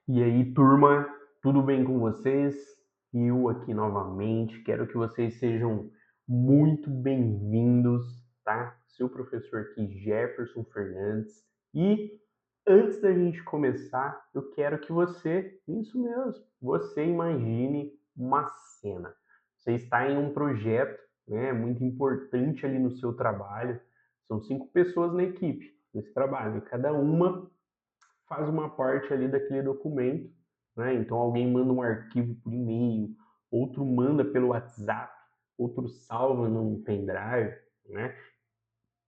E aí, turma, tudo bem com vocês? Eu aqui novamente, quero que vocês sejam muito bem-vindos, tá? Seu professor aqui, Jefferson Fernandes. E antes da gente começar, eu quero que você, isso mesmo, você imagine uma cena. Você está em um projeto, né, muito importante ali no seu trabalho. São 5 pessoas na equipe, nesse trabalho, e cada uma faz uma parte ali daquele documento, né? Então alguém manda um arquivo por e-mail, outro manda pelo WhatsApp, outro salva num pendrive, né?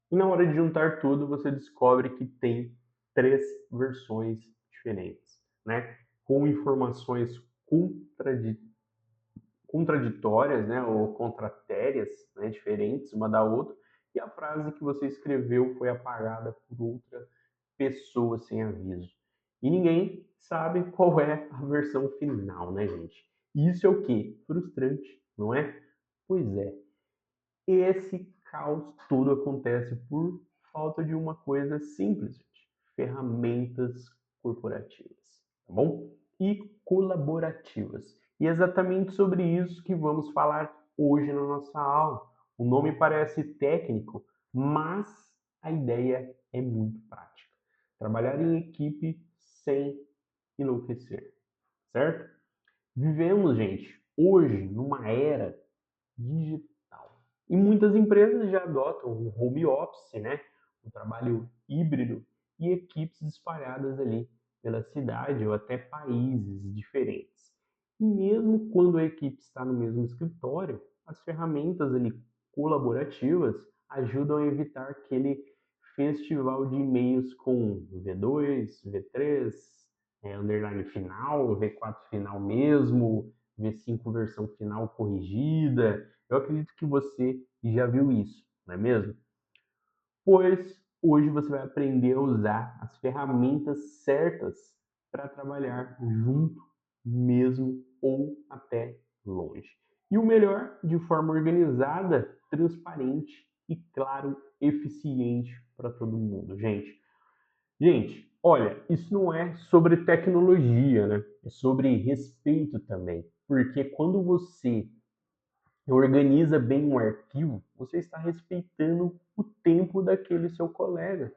E na hora de juntar tudo, você descobre que tem 3 versões diferentes, né? Com informações contraditórias, né? Ou contratérias, né? Diferentes uma da outra, e a frase que você escreveu foi apagada por outra pessoa sem aviso. E ninguém sabe qual é a versão final, né, gente? Isso é o quê? Frustrante, não é? Pois é. Esse caos todo acontece por falta de uma coisa simples, gente. Ferramentas corporativas, tá bom? E colaborativas. E é exatamente sobre isso que vamos falar hoje na nossa aula. O nome parece técnico, mas a ideia é muito prática. Trabalhar em equipe sem enlouquecer, certo? Vivemos, gente, hoje numa era digital. E muitas empresas já adotam o home office, né? O trabalho híbrido e equipes espalhadas ali pela cidade ou até países diferentes. E mesmo quando a equipe está no mesmo escritório, as ferramentas ali colaborativas ajudam a evitar aquele festival de e-mails com V2, V3, underline final, V4 final mesmo, V5 versão final corrigida. Eu acredito que você já viu isso, não é mesmo? Pois hoje você vai aprender a usar as ferramentas certas para trabalhar junto, mesmo ou até longe. E o melhor, de forma organizada, transparente e, claro, eficiente para todo mundo, gente. Gente, olha, isso não é sobre tecnologia, né? É sobre respeito também. Porque quando você organiza bem um arquivo, você está respeitando o tempo daquele seu colega.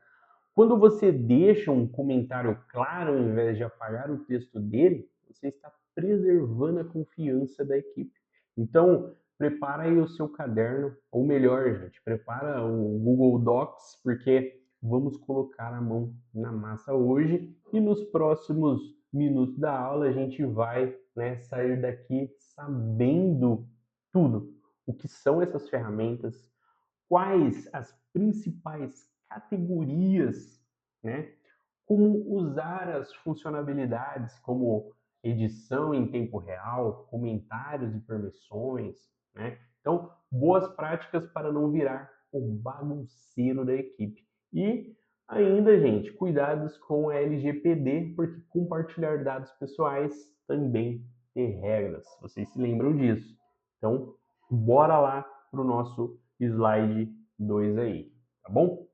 Quando você deixa um comentário claro ao invés de apagar o texto dele, você está preservando a confiança da equipe. Então, prepara aí o seu caderno, ou melhor, gente, prepara o Google Docs, porque vamos colocar a mão na massa hoje e nos próximos minutos da aula a gente vai, né, sair daqui sabendo tudo. O que são essas ferramentas, quais as principais categorias, né? Como usar as funcionalidades como edição em tempo real, comentários e permissões, né? Então, boas práticas para não virar o bagunceiro da equipe. E ainda, gente, cuidados com a LGPD, porque compartilhar dados pessoais também tem regras. Vocês se lembram disso? Então, bora lá para o nosso slide 2 aí, tá bom?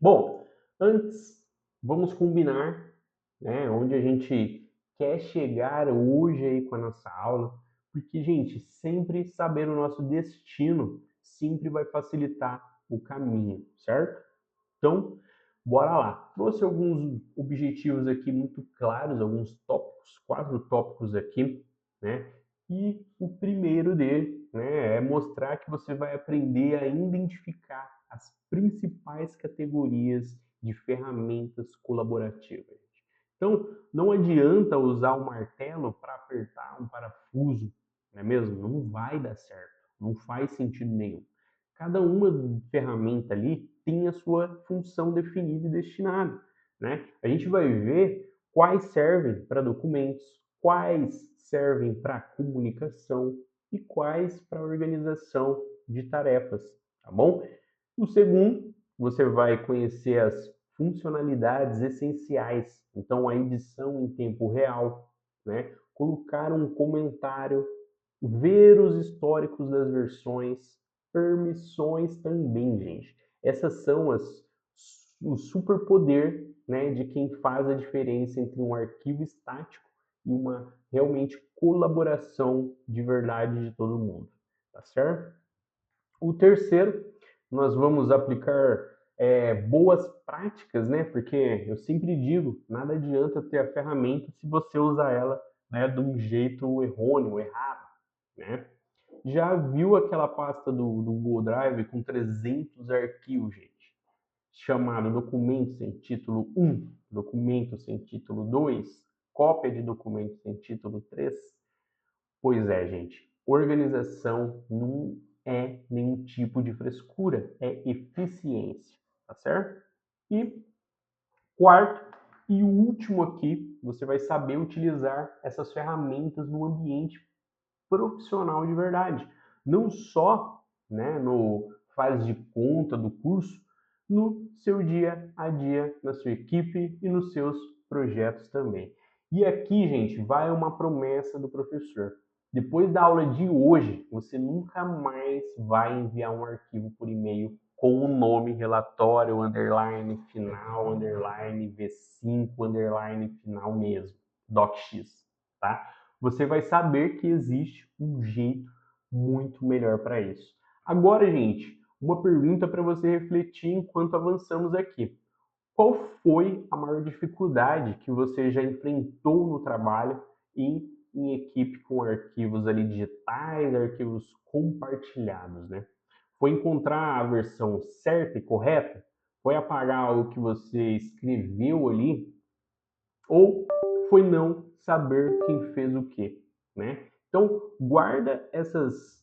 Bom, antes vamos combinar, né, onde a gente quer chegar hoje aí com a nossa aula, porque, gente, sempre saber o nosso destino sempre vai facilitar o caminho, certo? Então, bora lá. Trouxe alguns objetivos aqui muito claros, alguns tópicos, 4 tópicos aqui, né? E o primeiro dele, né, é mostrar que você vai aprender a identificar as principais categorias de ferramentas colaborativas. Então, não adianta usar o martelo para apertar um parafuso, não é mesmo? Não vai dar certo, não faz sentido nenhum. Cada uma ferramenta ali tem a sua função definida e destinada, né? A gente vai ver quais servem para documentos, quais servem para comunicação e quais para organização de tarefas, tá bom? O segundo, você vai conhecer as funcionalidades essenciais, então a edição em tempo real, né? Colocar um comentário, ver os históricos das versões, permissões também, gente. Essas são o superpoder, né, de quem faz a diferença entre um arquivo estático e uma realmente colaboração de verdade de todo mundo, tá certo? O terceiro, nós vamos aplicar boas práticas, né? Porque eu sempre digo, nada adianta ter a ferramenta se você usar ela, né, de um jeito errôneo, errado, né? Já viu aquela pasta do Google Drive com 300 arquivos, gente? Chamado documento sem título 1, documento sem título 2, cópia de documento sem título 3? Pois é, gente. Organização não é nenhum tipo de frescura, é eficiência, tá certo? E quarto e último aqui, você vai saber utilizar essas ferramentas no ambiente profissional de verdade. Não só, né, no faz de conta do curso, no seu dia a dia, na sua equipe e nos seus projetos também. E aqui, gente, vai uma promessa do professor. Depois da aula de hoje, você nunca mais vai enviar um arquivo por e-mail com o nome relatório, underline, final, underline, V5, underline, final mesmo, docx, tá? Você vai saber que existe um jeito muito melhor para isso. Agora, gente, uma pergunta para você refletir enquanto avançamos aqui. Qual foi a maior dificuldade que você já enfrentou no trabalho e em equipe com arquivos ali digitais, arquivos compartilhados, né? Foi encontrar a versão certa e correta? Foi apagar o que você escreveu ali? Ou foi não saber quem fez o quê, né? Então, guarda essas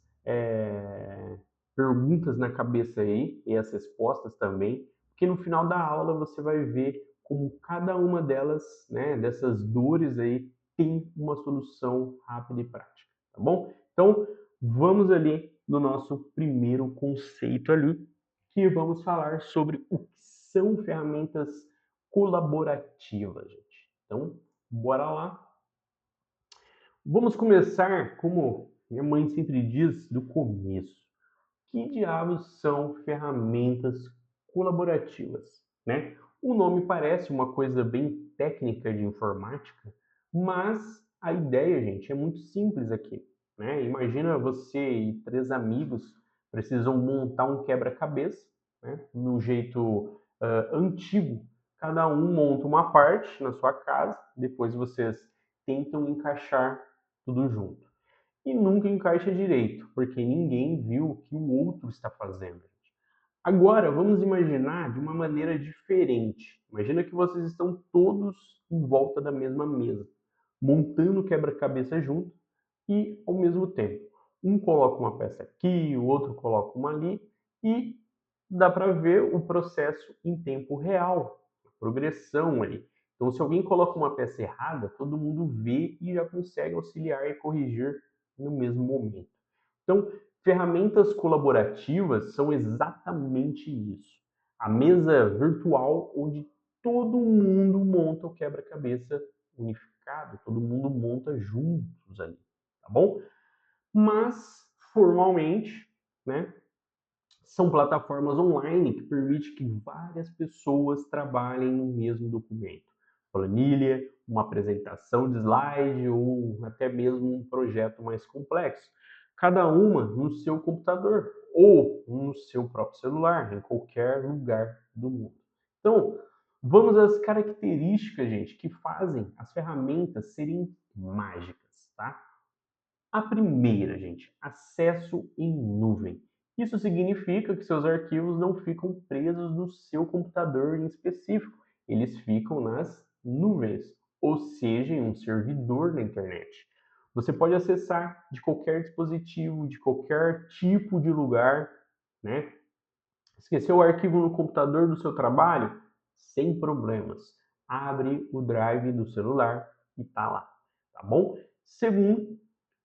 perguntas na cabeça aí e as respostas também, porque no final da aula você vai ver como cada uma delas, né, dessas dores aí, tem uma solução rápida e prática, tá bom? Então, vamos ali no nosso primeiro conceito ali, que vamos falar sobre o que são ferramentas colaborativas, gente. Então, bora lá. Vamos começar, como minha mãe sempre diz, do começo. Que diabos são ferramentas colaborativas, né? O nome parece uma coisa bem técnica de informática, mas a ideia, gente, é muito simples aqui, né? Imagina você e três amigos precisam montar um quebra-cabeça, né? No jeito antigo, cada um monta uma parte na sua casa, depois vocês tentam encaixar tudo junto e nunca encaixa direito, porque ninguém viu o que o outro está fazendo. Agora, vamos imaginar de uma maneira diferente. Imagina que vocês estão todos em volta da mesma mesa, montando o quebra-cabeça junto e, ao mesmo tempo, um coloca uma peça aqui, o outro coloca uma ali e dá para ver o processo em tempo real, a progressão ali. Então, se alguém coloca uma peça errada, todo mundo vê e já consegue auxiliar e corrigir no mesmo momento. Então, ferramentas colaborativas são exatamente isso. A mesa virtual onde todo mundo monta o quebra-cabeça unificado, todo mundo monta juntos ali, tá bom? Mas, formalmente, né, são plataformas online que permitem que várias pessoas trabalhem no mesmo documento. Planilha, uma apresentação de slide ou até mesmo um projeto mais complexo. Cada uma no seu computador ou no seu próprio celular, em qualquer lugar do mundo. Então, vamos às características, gente, que fazem as ferramentas serem mágicas, tá? A primeira, gente, acesso em nuvem. Isso significa que seus arquivos não ficam presos no seu computador em específico, eles ficam nas nuvens, ou seja, em um servidor na internet. Você pode acessar de qualquer dispositivo, de qualquer tipo de lugar, né? Esqueceu o arquivo no computador do seu trabalho? Sem problemas. Abre o drive do celular e tá lá, tá bom? Segundo,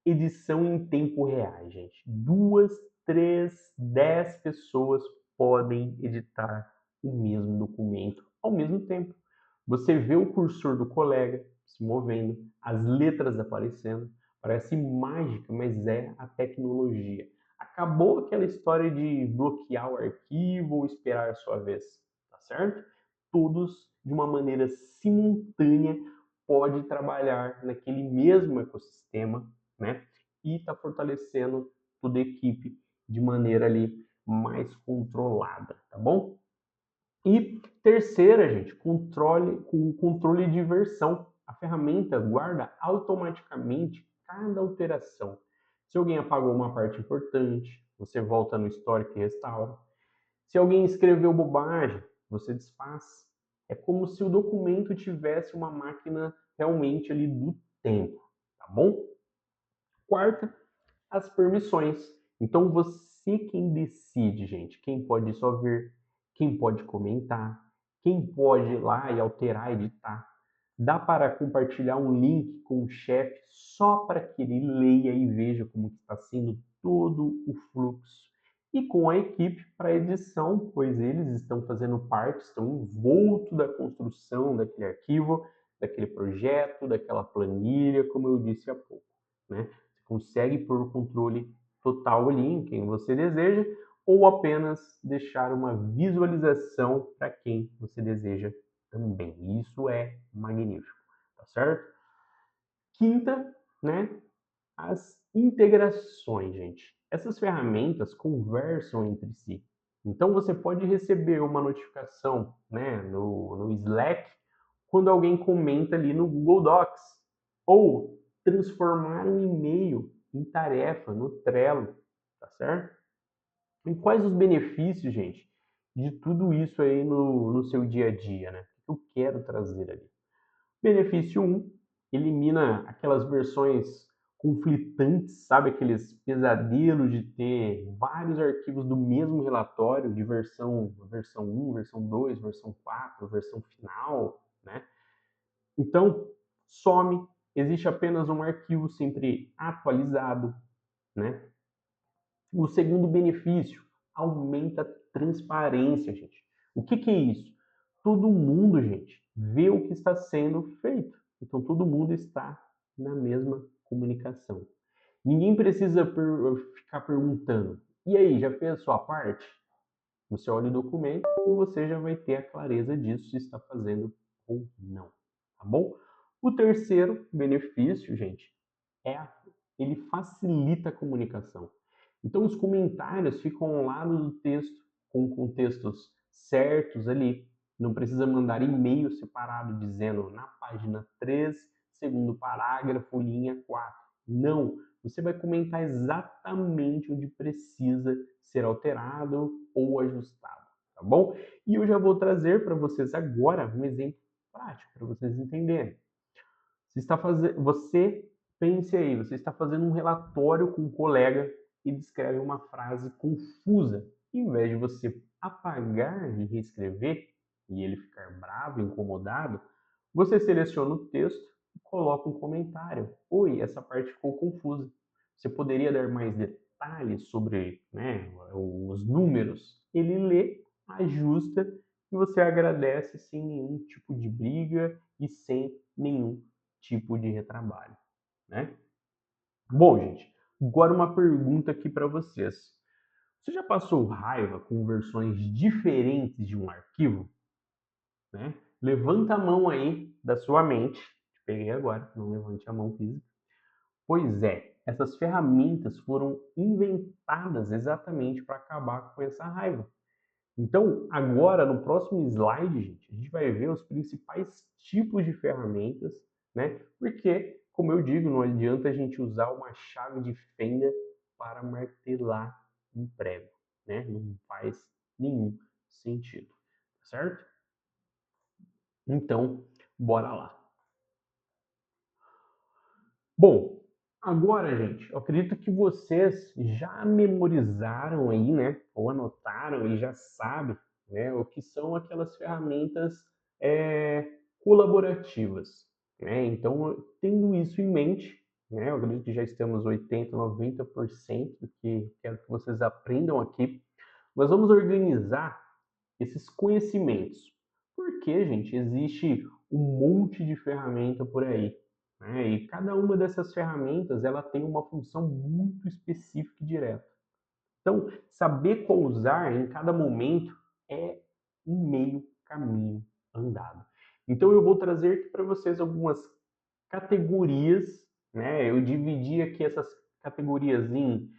edição em tempo real, gente. 2, 3, 10 pessoas podem editar o mesmo documento ao mesmo tempo. Você vê o cursor do colega se movendo, as letras aparecendo. Parece mágica, mas é a tecnologia. Acabou aquela história de bloquear o arquivo ou esperar a sua vez, tá certo? todos, de uma maneira simultânea, pode trabalhar naquele mesmo ecossistema, né? E está fortalecendo toda a equipe de maneira ali mais controlada, tá bom? E terceira, gente, controle de versão. A ferramenta guarda automaticamente cada alteração. Se alguém apagou uma parte importante, você volta no histórico e restaura. Se alguém escreveu bobagem, você desfaz. É como se o documento tivesse uma máquina realmente ali do tempo, tá bom? Quarta, as permissões. Então você quem decide, gente, quem pode só ver, quem pode comentar, quem pode ir lá e alterar, editar. Dá para compartilhar um link com o chefe só para que ele leia e veja como está sendo todo o fluxo. E com a equipe para edição, pois eles estão fazendo parte, estão envoltos da construção daquele arquivo, daquele projeto, daquela planilha, como eu disse há pouco, né? Você consegue pôr o controle total ali em quem você deseja ou apenas deixar uma visualização para quem você deseja também. Isso é magnífico, tá certo? Quinta, né? As integrações, gente. Essas ferramentas conversam entre si. Então você pode receber uma notificação, né, no Slack quando alguém comenta ali no Google Docs, ou transformar um e-mail em tarefa no Trello, tá certo? E quais os benefícios, gente, de tudo isso aí no seu dia a dia, né? O que eu quero trazer ali? Benefício um, elimina aquelas versões conflitantes, sabe? Aqueles pesadelos de ter vários arquivos do mesmo relatório, de versão um, versão 2, versão 4, versão final, né? Então, some, existe apenas um arquivo sempre atualizado, né? O segundo benefício, aumenta a transparência, gente. O que é isso? Todo mundo, gente, vê o que está sendo feito. Então, todo mundo está na mesma comunicação. Ninguém precisa ficar perguntando, e aí, já fez a sua parte? Você olha o documento e você já vai ter a clareza disso se está fazendo ou não, tá bom? O terceiro benefício, gente, é ele facilita a comunicação. Então os comentários ficam ao lado do texto, com contextos certos ali. Não precisa mandar e-mail separado dizendo na página 3, segundo parágrafo, linha 4. Não, você vai comentar exatamente onde precisa ser alterado ou ajustado, tá bom? E eu já vou trazer para vocês agora um exemplo prático para vocês entenderem. Você pense aí, você está fazendo um relatório com um colega e descreve uma frase confusa. Em vez de você apagar e reescrever e ele ficar bravo, incomodado, você seleciona o texto e coloca um comentário. Oi, essa parte ficou confusa. Você poderia dar mais detalhes sobre, né, os números? Ele lê, ajusta e você agradece sem nenhum tipo de briga e sem nenhum tipo de retrabalho, né? Bom, gente, agora uma pergunta aqui para vocês. Você já passou raiva com versões diferentes de um arquivo? Né? Levanta a mão aí da sua mente. Te peguei agora, não levante a mão física. Pois é, essas ferramentas foram inventadas exatamente para acabar com essa raiva. Então, agora, no próximo slide, gente, a gente vai ver os principais tipos de ferramentas, né? Porque, como eu digo, não adianta a gente usar uma chave de fenda para martelar um prego, né? Não faz nenhum sentido, certo? Então, bora lá. Bom, agora, gente, eu acredito que vocês já memorizaram aí, né? Ou anotaram e já sabem, né? O que são aquelas ferramentas colaborativas, né? Então, tendo isso em mente, né? Eu acredito que já estamos 80, 90% do que quero que vocês aprendam aqui. Nós vamos organizar esses conhecimentos. Porque, gente, existe um monte de ferramenta por aí, né? E cada uma dessas ferramentas ela tem uma função muito específica e direta. Então, saber qual usar em cada momento é um meio caminho, andado. Então eu vou trazer aqui para vocês algumas categorias, né? Eu dividi aqui essas categorias em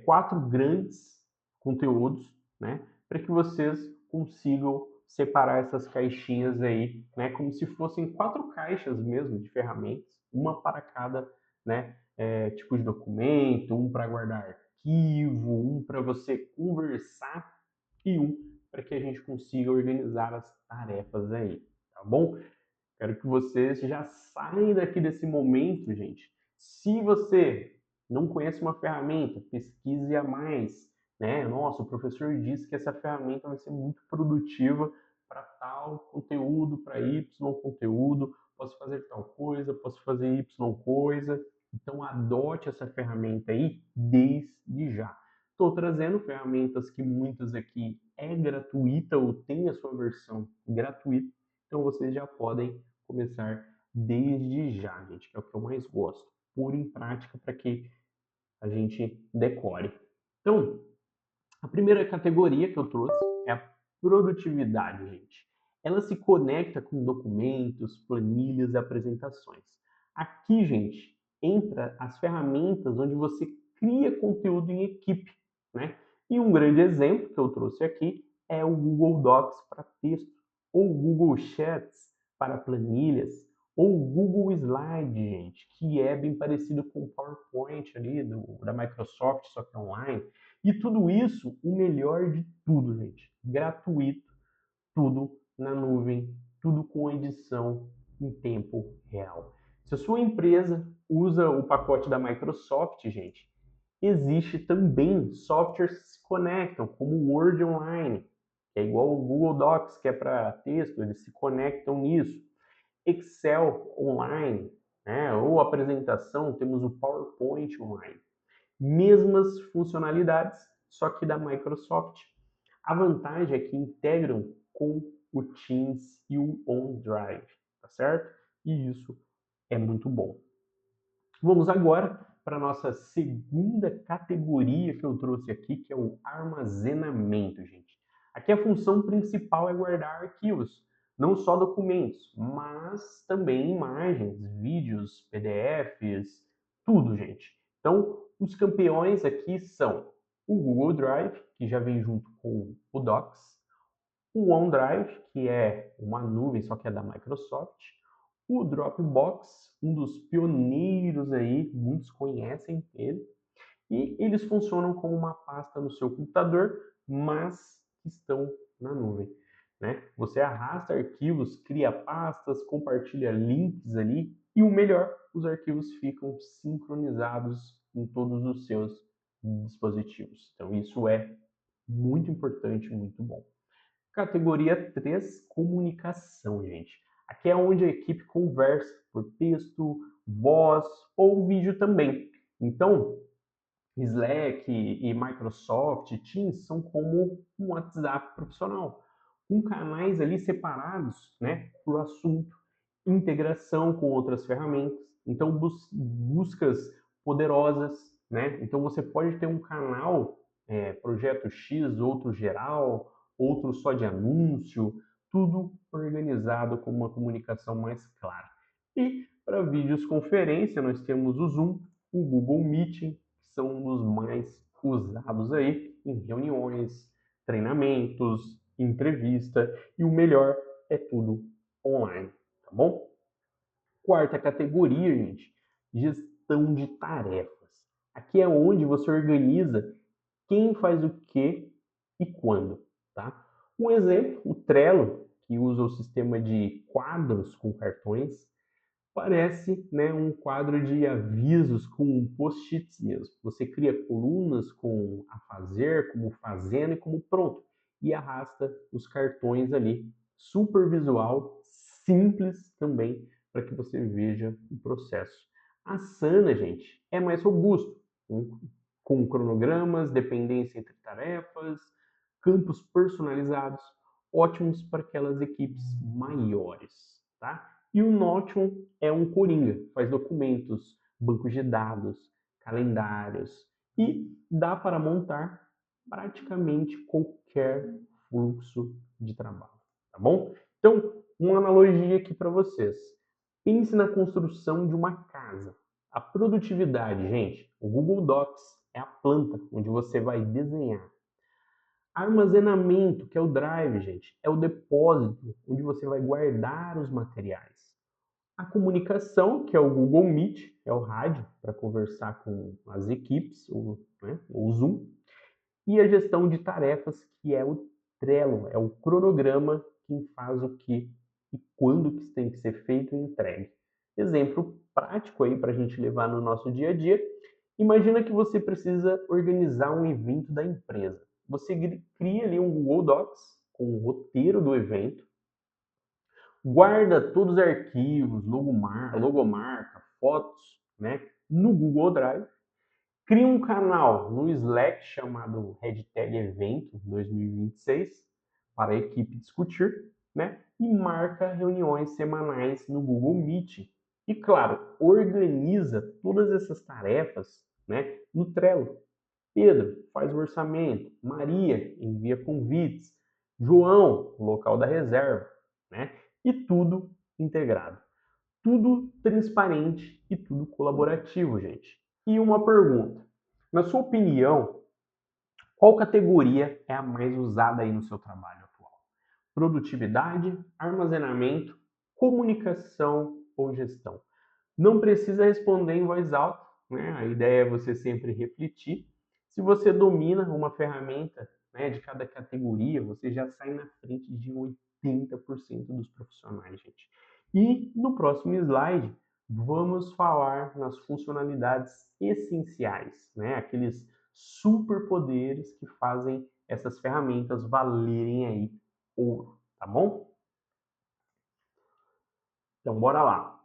4 grandes conteúdos, né? Para que vocês consigam separar essas caixinhas aí, né? Como se fossem 4 caixas mesmo de ferramentas, uma para cada, né? Tipo de documento, um para guardar arquivo, um para você conversar e um para que a gente consiga organizar as tarefas aí, tá bom? Quero que vocês já saiam daqui desse momento, gente. Se você não conhece uma ferramenta, pesquise a mais, né? Nossa, o professor disse que essa ferramenta vai ser muito produtiva para tal conteúdo, para Y conteúdo, posso fazer tal coisa, posso fazer Y coisa. Então, adote essa ferramenta aí desde já. Estou trazendo ferramentas que muitas aqui é gratuita ou tem a sua versão gratuita, então vocês já podem começar desde já, gente, que é o que eu mais gosto. Pôr em prática para que a gente decore. Então, a primeira categoria que eu trouxe é a produtividade, gente. Ela se conecta com documentos, planilhas e apresentações. Aqui, gente, entra as ferramentas onde você cria conteúdo em equipe, né? E um grande exemplo que eu trouxe aqui é o Google Docs para texto, ou o Google Sheets para planilhas, ou o Google Slide, gente, que é bem parecido com o PowerPoint ali da Microsoft, só que online. E tudo isso, o melhor de tudo, gente, gratuito, tudo na nuvem, tudo com edição em tempo real. Se a sua empresa usa o pacote da Microsoft, gente, existe também softwares que se conectam, como o Word Online, que é igual o Google Docs, que é para texto, eles se conectam nisso. Excel Online, né? Ou apresentação, temos o PowerPoint Online. Mesmas funcionalidades, só que da Microsoft. A vantagem é que integram com o Teams e o OneDrive, tá certo? E isso é muito bom. Vamos agora para a nossa segunda categoria que eu trouxe aqui, que é o armazenamento, gente. Aqui a função principal é guardar arquivos, não só documentos, mas também imagens, vídeos, PDFs, tudo, gente. Então, os campeões aqui são o Google Drive, que já vem junto com o Docs, o OneDrive, que é uma nuvem, só que é da Microsoft, o Dropbox, um dos pioneiros aí, muitos conhecem ele, e eles funcionam como uma pasta no seu computador, mas estão na nuvem, né? Você arrasta arquivos, cria pastas, compartilha links ali, e o melhor, os arquivos ficam sincronizados em todos os seus dispositivos. Então isso é muito importante, muito bom. Categoria 3, comunicação, gente. Aqui é onde a equipe conversa por texto, voz ou vídeo também. Então, Slack e Microsoft Teams são como um WhatsApp profissional, com canais ali separados, né, por assunto, integração com outras ferramentas. Então, buscas poderosas, né? Então, você pode ter um canal, projeto X, outro geral, outro só de anúncio, tudo organizado com uma comunicação mais clara. E para vídeos conferência, nós temos o Zoom, o Google Meeting, que são um dos mais usados aí em reuniões, treinamentos, entrevista, e o melhor é tudo online, tá bom? Quarta categoria, gente, gestão de tarefas. Aqui é onde você organiza quem faz o que e quando, tá? Um exemplo, o Trello, que usa o sistema de quadros com cartões, parece, né, um quadro de avisos com post-its mesmo. Você cria colunas com a fazer, como fazendo e como pronto, e arrasta os cartões ali. Super visual, simples também, para que você veja o processo. A Asana, gente, é mais robusto, com cronogramas, dependência entre tarefas, campos personalizados, ótimos para aquelas equipes maiores, tá? E o Notion é um coringa, faz documentos, bancos de dados, calendários e dá para montar praticamente qualquer fluxo de trabalho, tá bom? Então, uma analogia aqui para vocês. Pense na construção de uma casa. A produtividade, gente, o Google Docs é a planta onde você vai desenhar. Armazenamento, que é o Drive, gente, é o depósito onde você vai guardar os materiais. A comunicação, que é o Google Meet, é o rádio para conversar com as equipes, o Zoom. E a gestão de tarefas, que é o Trello, é o cronograma que faz o que e quando que tem que ser feito e entregue. Exemplo prático aí para a gente levar no nosso dia a dia. Imagina que você precisa organizar um evento da empresa. Você cria ali um Google Docs com o roteiro do evento, guarda todos os arquivos, logomarca, fotos, né, no Google Drive, cria um canal no Slack chamado hashtag Evento 2026 para a equipe discutir, né, e marca reuniões semanais no Google Meet. E claro, organiza todas essas tarefas, né, no Trello. Pedro faz o orçamento, Maria envia convites, João, local da reserva, né? E tudo integrado. Tudo transparente e tudo colaborativo, gente. E uma pergunta: na sua opinião, qual categoria é a mais usada aí no seu trabalho atual? Produtividade, armazenamento, comunicação ou gestão? Não precisa responder em voz alta, né? A ideia é você sempre refletir. Se você domina uma ferramenta, né, de cada categoria, você já sai na frente de 80% dos profissionais, gente. E no próximo slide, vamos falar nas funcionalidades essenciais, né? Aqueles superpoderes que fazem essas ferramentas valerem aí ouro, tá bom? Então, bora lá.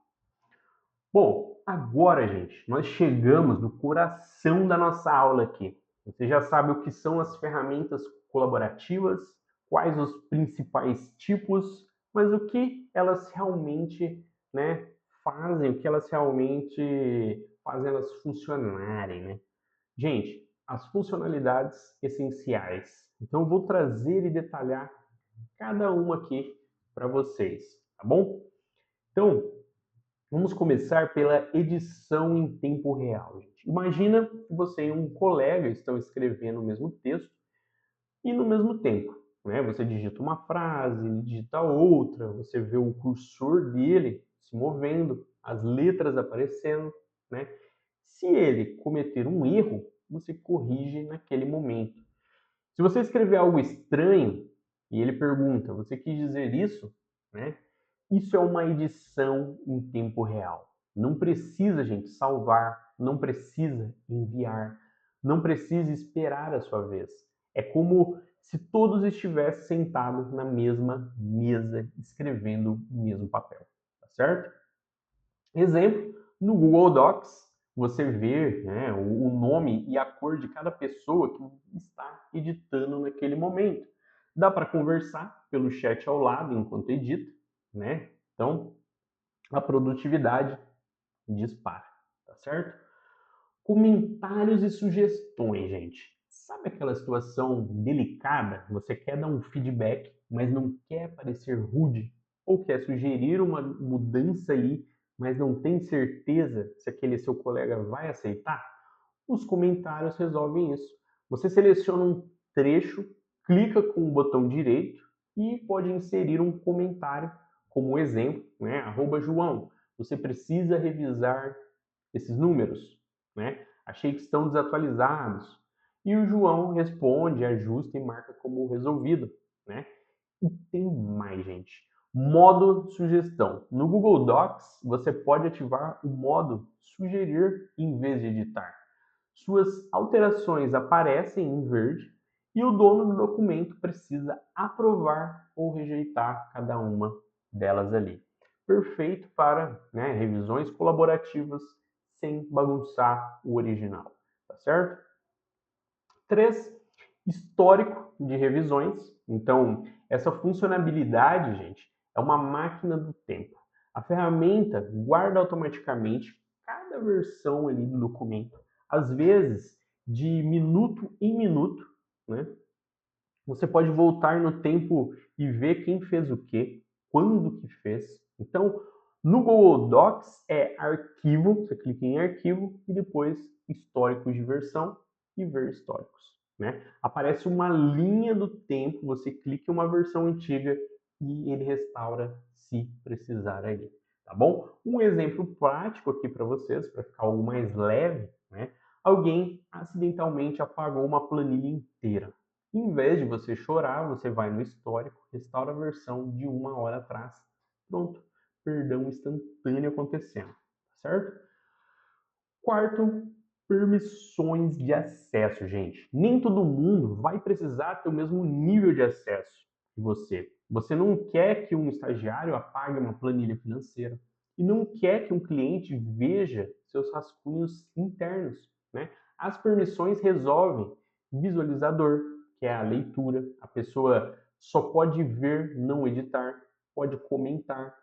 Bom, agora, gente, nós chegamos no coração da nossa aula aqui. Você já sabe o que são as ferramentas colaborativas, quais os principais tipos, mas o que elas realmente, né, fazem, o que elas realmente fazem elas funcionarem, né? Gente, as funcionalidades essenciais. Então, eu vou trazer e detalhar cada uma aqui para vocês, tá bom? Então, vamos começar pela edição em tempo real, gente. Imagina que você e um colega estão escrevendo o mesmo texto e no mesmo tempo, né? Você digita uma frase, ele digita outra, você vê o cursor dele se movendo, as letras aparecendo, né? Se ele cometer um erro, você corrige naquele momento. Se você escrever algo estranho e ele pergunta, você quis dizer isso, né? Isso é uma edição em tempo real. Não precisa, gente, salvar, não precisa enviar, não precisa esperar a sua vez. É como se todos estivessem sentados na mesma mesa, escrevendo o mesmo papel, tá certo? Exemplo, no Google Docs, você vê, né, o nome e a cor de cada pessoa que está editando naquele momento. Dá para conversar pelo chat ao lado enquanto edita, né? Então, a produtividade dispara, tá certo? Comentários e sugestões, gente. Sabe aquela situação delicada? Você quer dar um feedback, mas não quer parecer rude? Ou quer sugerir uma mudança ali, mas não tem certeza se aquele seu colega vai aceitar? Os comentários resolvem isso. Você seleciona um trecho, clica com o botão direito e pode inserir um comentário, como exemplo, né? @João, você precisa revisar esses números, né? Achei que estão desatualizados. E o João responde, ajusta e marca como resolvido, né? E tem mais, gente. Modo sugestão. No Google Docs, você pode ativar o modo sugerir em vez de editar. Suas alterações aparecem em verde e o dono do documento precisa aprovar ou rejeitar cada uma delas ali. Perfeito para, né, revisões colaborativas sem bagunçar o original, tá certo? 3, histórico de revisões. Então, essa funcionalidade, gente, é uma máquina do tempo. A ferramenta guarda automaticamente cada versão ali do documento, às vezes de minuto em minuto, né? Você pode voltar no tempo e ver quem fez o quê. quando que fez. Então, no Google Docs é arquivo, você clica em arquivo e depois históricos de versão e ver históricos, né? Aparece uma linha do tempo, você clica em uma versão antiga e ele restaura se precisar aí, tá bom? Um exemplo prático aqui para vocês, para ficar algo mais leve, né? Alguém acidentalmente apagou uma planilha inteira. Em vez de você chorar, você vai no histórico, restaura a versão de 1 hora atrás. Pronto, perdão instantâneo acontecendo, certo? Quarto, permissões de acesso, gente. Nem todo mundo vai precisar ter o mesmo nível de acesso que você. Você não quer que um estagiário apague uma planilha financeira e não quer que um cliente veja seus rascunhos internos, né? As permissões resolvem visualizador, que é a leitura. A pessoa só pode ver, não editar, pode comentar.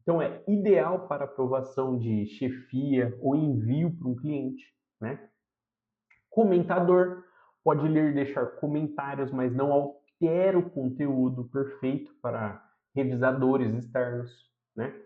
Então é ideal para aprovação de chefia ou envio para um cliente, né? Comentador pode ler e deixar comentários, mas não altera o conteúdo, perfeito para revisadores externos, né?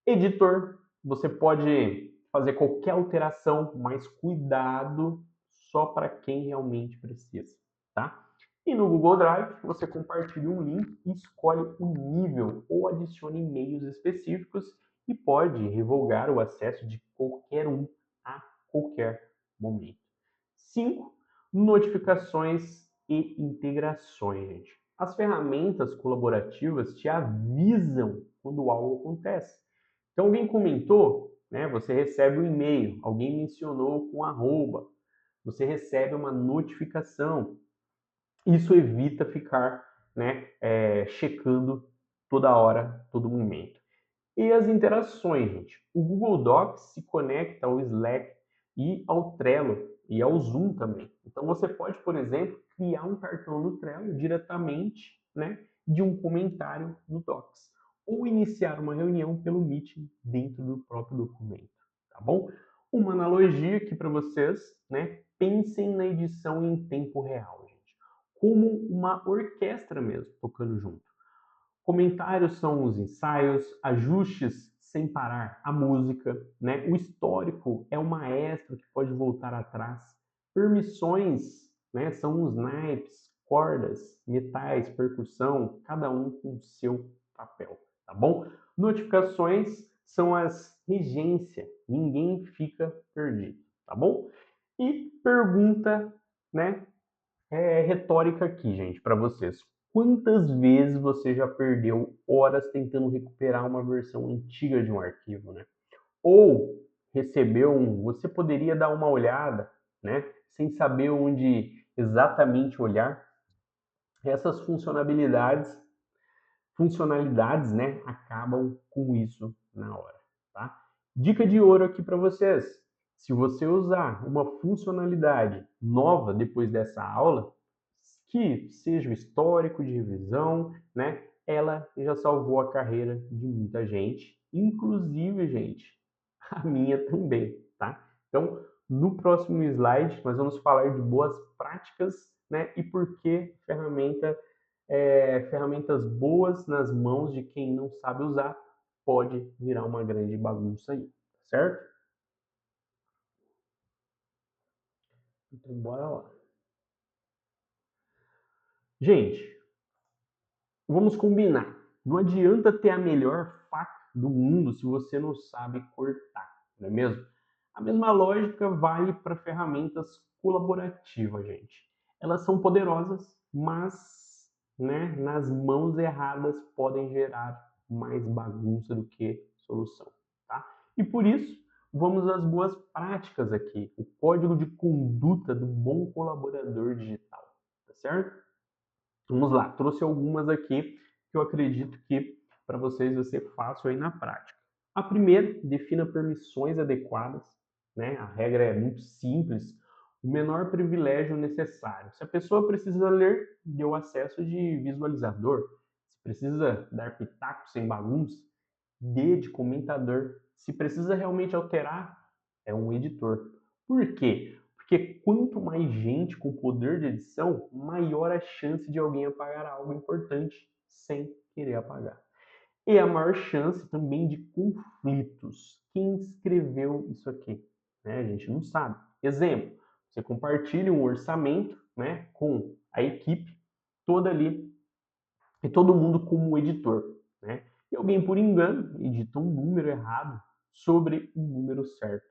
Editor, você pode fazer qualquer alteração, mas cuidado só para quem realmente precisa, tá? E no Google Drive, você compartilha um link e escolhe o nível ou adiciona e-mails específicos e pode revogar o acesso de qualquer um a qualquer momento. 5. Notificações e integrações, gente. As ferramentas colaborativas te avisam quando algo acontece. Então, alguém comentou, né? Você recebe um e-mail, alguém mencionou com arroba, você recebe uma notificação. Isso evita ficar, né, checando toda hora, todo momento. E as interações, gente. O Google Docs se conecta ao Slack e ao Trello e ao Zoom também. Então você pode, por exemplo, criar um cartão no Trello diretamente, né, de um comentário no Docs ou iniciar uma reunião pelo Meeting dentro do próprio documento, tá bom? Uma analogia aqui para vocês, né? Pensem na edição em tempo real, gente, como uma orquestra mesmo, tocando junto. Comentários são os ensaios, ajustes sem parar a música, né? O histórico é o maestro que pode voltar atrás. Permissões, né, são os naipes, cordas, metais, percussão, cada um com o seu papel, tá bom? Notificações são as regência, ninguém fica perdido, tá bom? E pergunta, né, retórica aqui, gente, para vocês. Quantas vezes você já perdeu horas tentando recuperar uma versão antiga de um arquivo, né? Ou recebeu um, você poderia dar uma olhada, né? Sem saber onde exatamente olhar. Essas funcionalidades, né, acabam com isso na hora, tá? Dica de ouro aqui para vocês. Se você usar uma funcionalidade nova depois dessa aula, que seja o histórico de revisão, né? Ela já salvou a carreira de muita gente, inclusive, gente, a minha também, tá? Então, no próximo slide, nós vamos falar de boas práticas, né? E por que ferramentas boas nas mãos de quem não sabe usar pode virar uma grande bagunça aí, certo? Então, bora lá. Gente, vamos combinar. Não adianta ter a melhor faca do mundo se você não sabe cortar, não é mesmo? A mesma lógica vale para ferramentas colaborativas, gente. Elas são poderosas, mas, né, nas mãos erradas podem gerar mais bagunça do que solução, tá? E por isso, vamos às boas práticas aqui, o código de conduta do bom colaborador digital, tá certo? Vamos lá, trouxe algumas aqui que eu acredito que para vocês vai ser fácil aí na prática. A primeira, defina permissões adequadas, né? A regra é muito simples, o menor privilégio necessário. Se a pessoa precisa ler, dê o acesso de visualizador. Se precisa dar pitaco sem bagunça, dê de comentador. Se precisa realmente alterar, é um editor. Por quê? Porque quanto mais gente com poder de edição, maior a chance de alguém apagar algo importante sem querer apagar. e a maior chance também de conflitos. Quem escreveu isso aqui? Né? A gente não sabe. Exemplo, você compartilha um orçamento, né, com a equipe toda ali e todo mundo como editor, né? E alguém, por engano, edita um número errado sobre o número certo.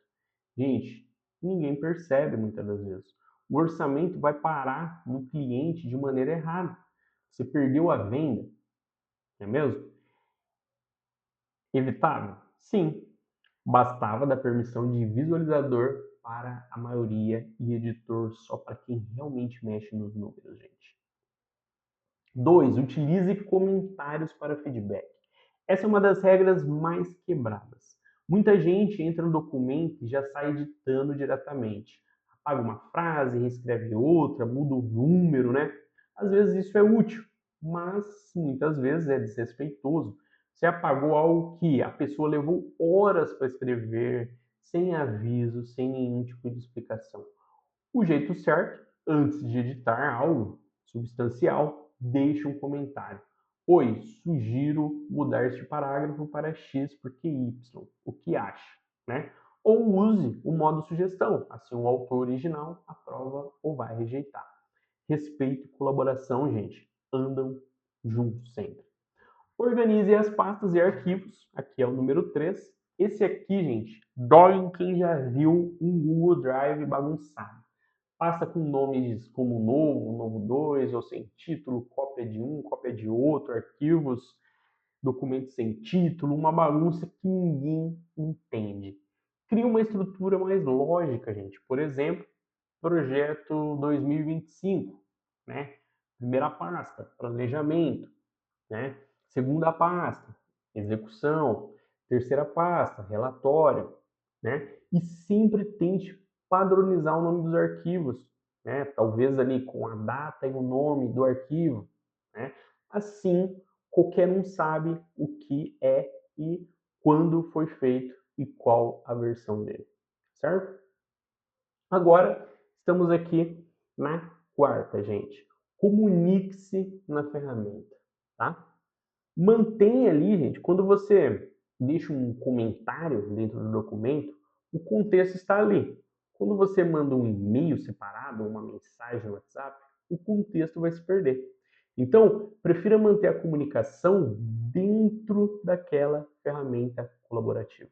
Gente, ninguém percebe muitas das vezes. O orçamento vai parar no cliente de maneira errada. Você perdeu a venda, não é mesmo? Evitável? Sim. Bastava dar permissão de visualizador para a maioria e editor só para quem realmente mexe nos números, gente. 2. Utilize comentários para feedback. Essa é uma das regras mais quebradas. Muita gente entra no documento e já sai editando diretamente. Apaga uma frase, reescreve outra, muda o número, né? Às vezes isso é útil, mas muitas vezes é desrespeitoso. Você apagou algo que a pessoa levou horas para escrever, sem aviso, sem nenhum tipo de explicação. O jeito certo, antes de editar algo substancial, deixe um comentário. Oi, sugiro mudar este parágrafo para X porque Y. O que acha? Né? Ou use o modo sugestão, assim o autor original aprova ou vai rejeitar. Respeito e colaboração, gente, andam juntos sempre. Organize as pastas e arquivos, aqui é o número 3. Esse aqui, gente, dói em quem já viu um Google Drive bagunçado. Passa com nomes como novo, novo 2, ou sem título, cópia de um, cópia de outro, arquivos, documentos sem título, uma bagunça que ninguém entende. Cria uma estrutura mais lógica, gente. Por exemplo, projeto 2025, né? Primeira pasta, planejamento, né? Segunda pasta, execução. Terceira pasta, relatório, né? E sempre tente padronizar o nome dos arquivos, né? Talvez ali com a data e o nome do arquivo, né? Assim, qualquer um sabe o que é e quando foi feito e qual a versão dele, certo? Agora, estamos aqui na quarta, gente. Comunique-se na ferramenta, tá? Mantenha ali, gente, quando você deixa um comentário dentro do documento, o contexto está ali. Quando você manda um e-mail separado ou uma mensagem no WhatsApp, o contexto vai se perder. Então, prefira manter a comunicação dentro daquela ferramenta colaborativa.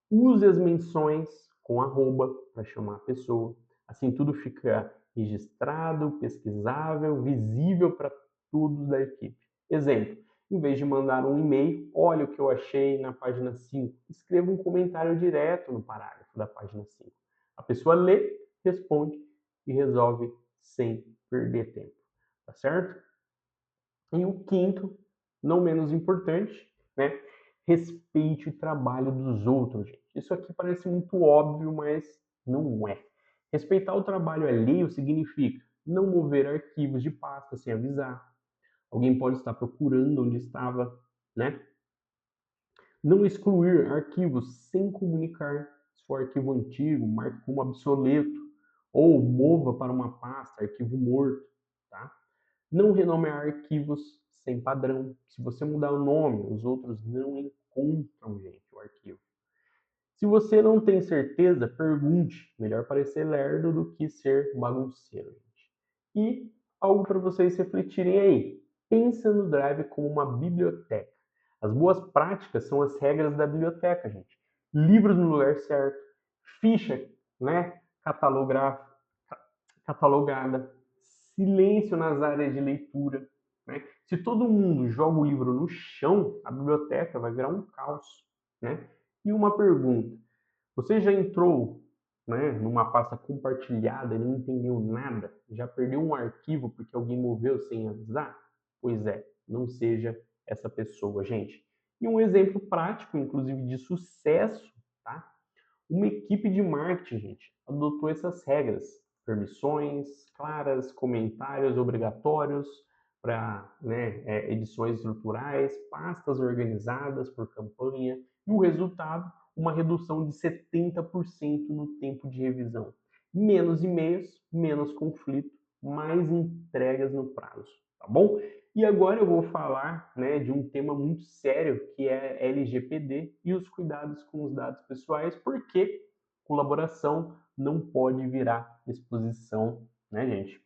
Use as menções com arroba para chamar a pessoa. Assim tudo fica registrado, pesquisável, visível para todos da equipe. Exemplo, em vez de mandar um e-mail, olha o que eu achei na página 5. Escreva um comentário direto no parágrafo da página 5. A pessoa lê, responde e resolve sem perder tempo. Tá certo? E o quinto, não menos importante, né? Respeite o trabalho dos outros, gente. Isso aqui parece muito óbvio, mas não é. Respeitar o trabalho alheio significa não mover arquivos de pasta sem avisar. Alguém pode estar procurando onde estava, né? Não excluir arquivos sem comunicar. Se for arquivo antigo, marque como obsoleto ou mova para uma pasta, arquivo morto, tá? Não renomear arquivos sem padrão. Se você mudar o nome, os outros não encontram, gente, o arquivo. Se você não tem certeza, pergunte. Melhor parecer lerdo do que ser bagunceiro, gente. E algo para vocês refletirem aí. Pensa no Drive como uma biblioteca. As boas práticas são as regras da biblioteca, gente. Livros no lugar certo, ficha, né, catalogada, silêncio nas áreas de leitura, né? Se todo mundo joga o livro no chão, a biblioteca vai virar um caos, né? E uma pergunta: você já entrou, né, numa pasta compartilhada e não entendeu nada? Já perdeu um arquivo porque alguém moveu sem avisar? Pois é, não seja essa pessoa, gente. E um exemplo prático, inclusive, de sucesso, tá? Uma equipe de marketing, gente, adotou essas regras. Permissões claras, comentários obrigatórios para, né, edições estruturais, pastas organizadas por campanha, e o resultado, uma redução de 70% no tempo de revisão. Menos e-mails, menos conflito, mais entregas no prazo, tá bom? E agora eu vou falar, né, de um tema muito sério, que é LGPD e os cuidados com os dados pessoais, porque colaboração não pode virar exposição, né, gente,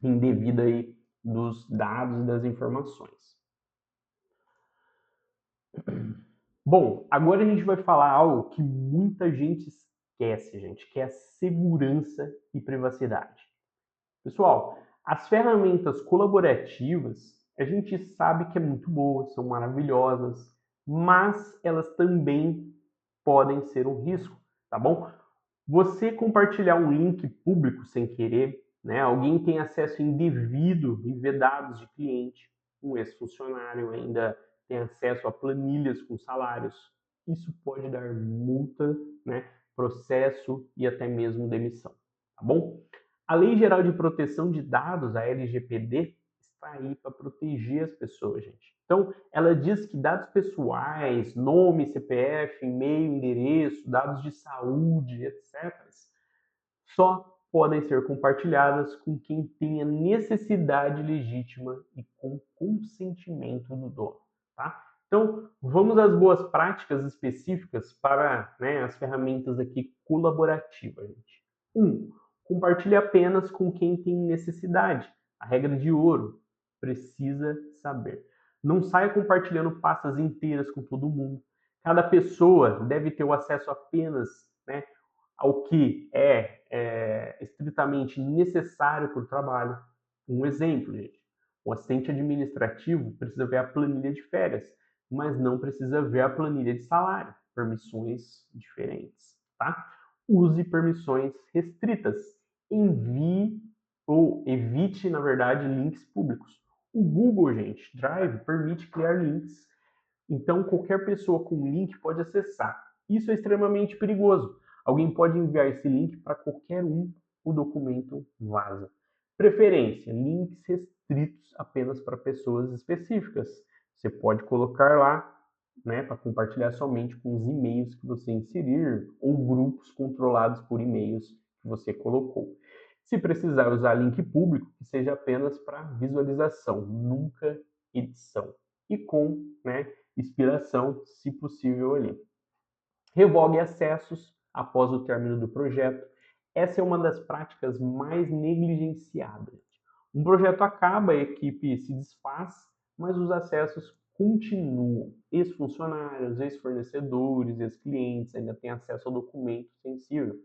indevida aí dos dados e das informações. Bom, agora a gente vai falar algo que muita gente esquece, gente, que é a segurança e privacidade. Pessoal, as ferramentas colaborativas, a gente sabe que é muito boas, são maravilhosas, mas elas também podem ser um risco, tá bom? Você compartilhar um link público sem querer, né? Alguém tem acesso indevido e ver dados de cliente, um ex-funcionário ainda tem acesso a planilhas com salários. Isso pode dar multa, né? Processo e até mesmo demissão, tá bom? A Lei Geral de Proteção de Dados, a LGPD, está aí para proteger as pessoas, gente. Então, ela diz que dados pessoais, nome, CPF, e-mail, endereço, dados de saúde, etc., só podem ser compartilhadas com quem tenha necessidade legítima e com consentimento do dono, tá? Então, vamos às boas práticas específicas para, né, as ferramentas aqui colaborativas, gente. 1. Compartilhe apenas com quem tem necessidade. A regra de ouro, precisa saber. Não saia compartilhando pastas inteiras com todo mundo. Cada pessoa deve ter o acesso apenas, né, ao que é estritamente necessário para o trabalho. Um exemplo, gente. O assistente administrativo precisa ver a planilha de férias, mas não precisa ver a planilha de salário. Permissões diferentes, tá? Use permissões restritas. Envie ou evite, na verdade, links públicos. O Google, gente, Drive permite criar links. Então, qualquer pessoa com link pode acessar. Isso é extremamente perigoso. Alguém pode enviar esse link para qualquer um, o documento vaza. Preferência: links restritos apenas para pessoas específicas. Você pode colocar lá, né, para compartilhar somente com os e-mails que você inserir ou grupos controlados por e-mails que você colocou. Se precisar usar link público, que seja apenas para visualização, nunca edição. E com, né, expiração, se possível ali. Revogue acessos após o término do projeto. Essa é uma das práticas mais negligenciadas. Um projeto acaba, a equipe se desfaz, mas os acessos continuam. Ex-funcionários, ex-fornecedores, ex-clientes ainda têm acesso ao documento sensível.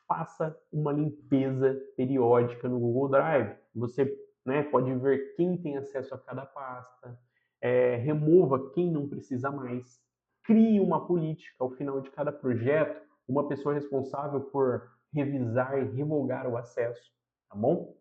Faça uma limpeza periódica no Google Drive. Você, né, pode ver quem tem acesso a cada pasta, remova quem não precisa mais, crie uma política ao final de cada projeto, uma pessoa responsável por revisar e revogar o acesso, tá bom?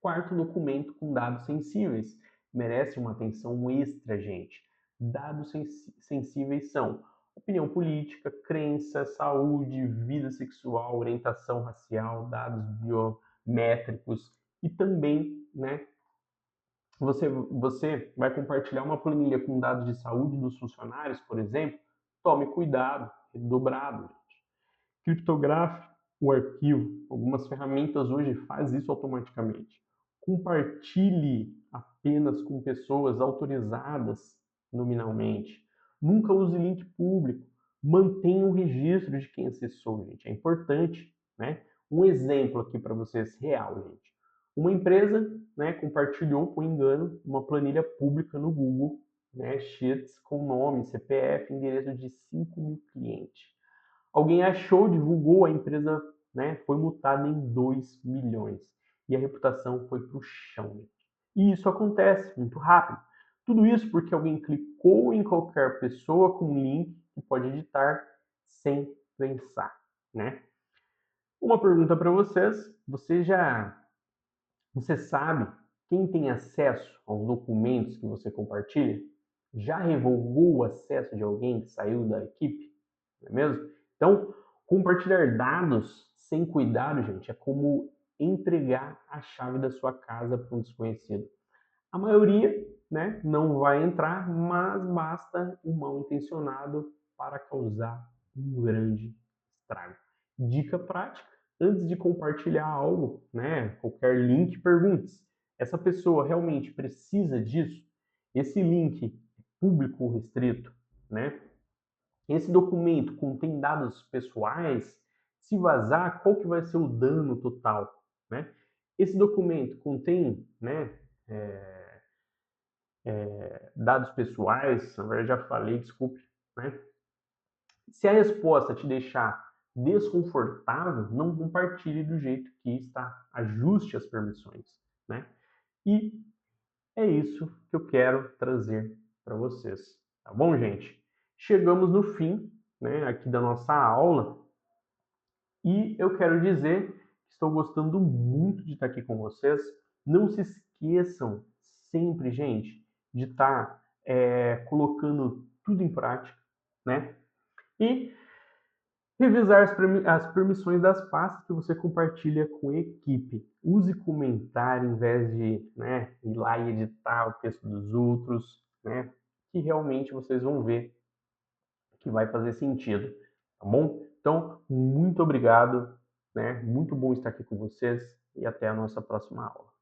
Quarto, documento com dados sensíveis. Merece uma atenção extra, gente. Dados sensíveis são opinião política, crença, saúde, vida sexual, orientação racial, dados biométricos e também, né, você vai compartilhar uma planilha com dados de saúde dos funcionários, por exemplo, tome cuidado, é dobrado. Criptografe o arquivo. Algumas ferramentas hoje fazem isso automaticamente. Compartilhe apenas com pessoas autorizadas nominalmente. Nunca use link público. Mantenha o registro de quem acessou, gente. É importante, né? Um exemplo aqui para vocês real, gente. Uma empresa, né, compartilhou por engano uma planilha pública no Google, né, Sheets com nome, CPF, endereço de 5.000 clientes. Alguém achou, divulgou, a empresa, né, foi multada em 2 milhões. E a reputação foi para o chão. E isso acontece muito rápido. Tudo isso porque alguém clicou em qualquer pessoa com um link que pode editar sem pensar, né? Uma pergunta para vocês: você sabe quem tem acesso aos documentos que você compartilha? Já revogou o acesso de alguém que saiu da equipe? Não é mesmo? Então, compartilhar dados sem cuidado, gente, é como entregar a chave da sua casa para um desconhecido. A maioria, né, não vai entrar, mas basta um mal intencionado para causar um grande estrago. Dica prática: antes de compartilhar algo, né, qualquer link, pergunte-se: Essa pessoa realmente precisa disso? Esse link é público ou restrito, né? Esse documento contém dados pessoais? Se vazar, qual que vai ser o dano total, né? Esse documento contém, né, dados pessoais? Na verdade, já falei, desculpe, né? Se a resposta te deixar desconfortável, não compartilhe do jeito que está. Ajuste as permissões, né? E é isso que eu quero trazer para vocês, tá bom, gente? Chegamos no fim, né, aqui da nossa aula e eu quero dizer que estou gostando muito de estar aqui com vocês. Não se esqueçam sempre, gente, de estar colocando tudo em prática, né? E revisar as permissões das pastas que você compartilha com a equipe. Use comentário em vez de, né, ir lá e editar o texto dos outros, né, que realmente vocês vão ver que vai fazer sentido, tá bom? Então, muito obrigado, né? Muito bom estar aqui com vocês e até a nossa próxima aula.